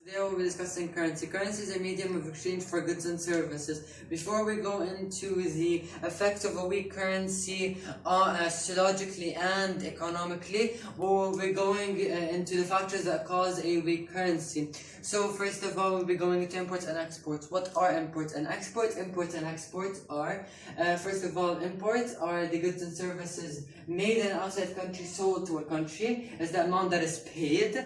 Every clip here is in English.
Today we'll be discussing currency. Currency is a medium of exchange for goods and services. Before we go into the effects of a weak currency sociologically and economically, we'll be going into the factors that cause a weak currency. So first of all, we'll be going into imports and exports. What are imports and exports? Imports and exports are, first of all, imports are the goods and services made in an outside country sold to a country. It's the amount that is paid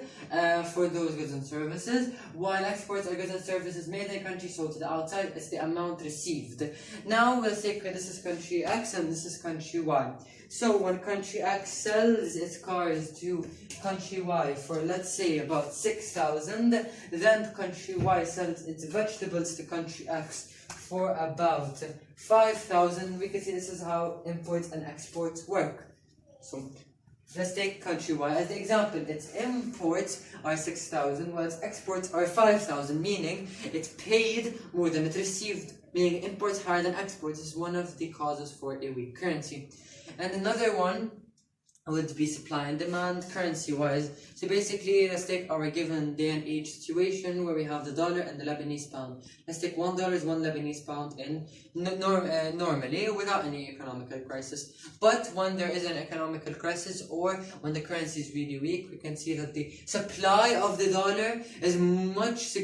for those goods and services. While exports are goods and services made in a country sold to the outside, it's the amount received. Now we'll say this is country X and this is country Y. So when country X sells its cars to country Y for, let's say, about 6,000, then country Y sells its vegetables to country X for about 5,000. We can see this is how imports and exports work. So let's take country Y as the example. Its imports are 6,000, while its exports are 5,000, meaning it's paid more than it received, meaning imports higher than exports is one of the causes for a weak currency. And another one would be supply and demand currency-wise. So basically, let's take our given day and age situation where we have the dollar and the Lebanese pound. Let's take $1 is one Lebanese pound in normally without any economical crisis. But when there is an economical crisis or when the currency is really weak, we can see that the supply of the dollar is much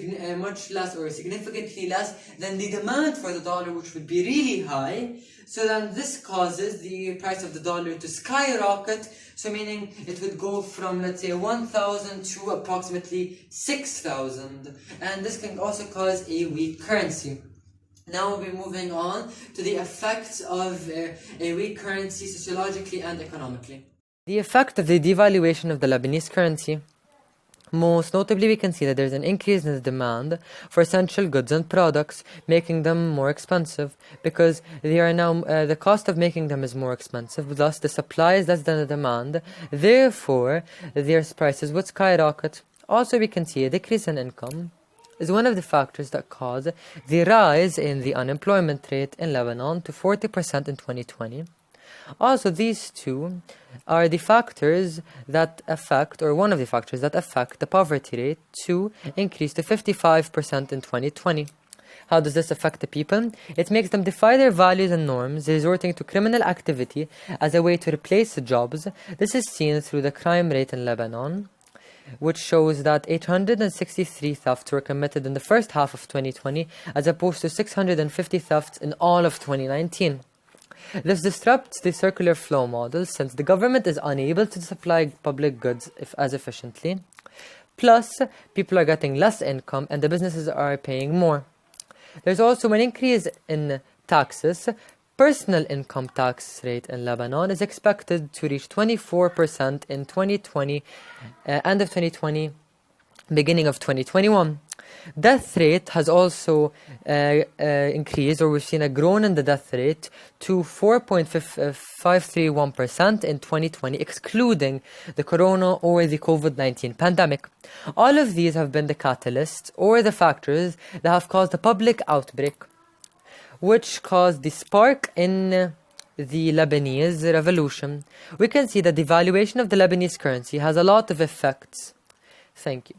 less or significantly less than the demand for the dollar, which would be really high. So then this causes the price of the dollar to skyrocket, so meaning it would go from, let's say, 1,000 to approximately 6,000. And this can also cause a weak currency. Now we'll be moving on to the effects of a weak currency sociologically and economically. The effect of the devaluation of the Lebanese currency. Most notably, we can see that there's an increase in the demand for essential goods and products, making them more expensive because they are now the cost of making them is more expensive. Thus, the supply is less than the demand. Therefore, their prices would skyrocket. Also, we can see a decrease in income is one of the factors that cause the rise in the unemployment rate in Lebanon to 40% in 2020. Also, these two are the factors that affect, or one of the factors that affect the poverty rate to increase to 55% in 2020. How does this affect the people? It makes them defy their values and norms, resorting to criminal activity as a way to replace jobs. This is seen through the crime rate in Lebanon, which shows that 863 thefts were committed in the first half of 2020, as opposed to 650 thefts in all of 2019. This disrupts the circular flow model since the government is unable to supply public goods as efficiently. Plus, people are getting less income and the businesses are paying more. There's also an increase in taxes. Personal income tax rate in Lebanon is expected to reach 24% in 2020, end of 2020, beginning of 2021. Death rate has also increased, or we've seen a growth in the death rate to 4.531% in 2020, excluding the corona or the COVID-19 pandemic. All of these have been the catalysts or the factors that have caused the public outbreak, which caused the spark in the Lebanese revolution. We can see that the devaluation of the Lebanese currency has a lot of effects. Thank you.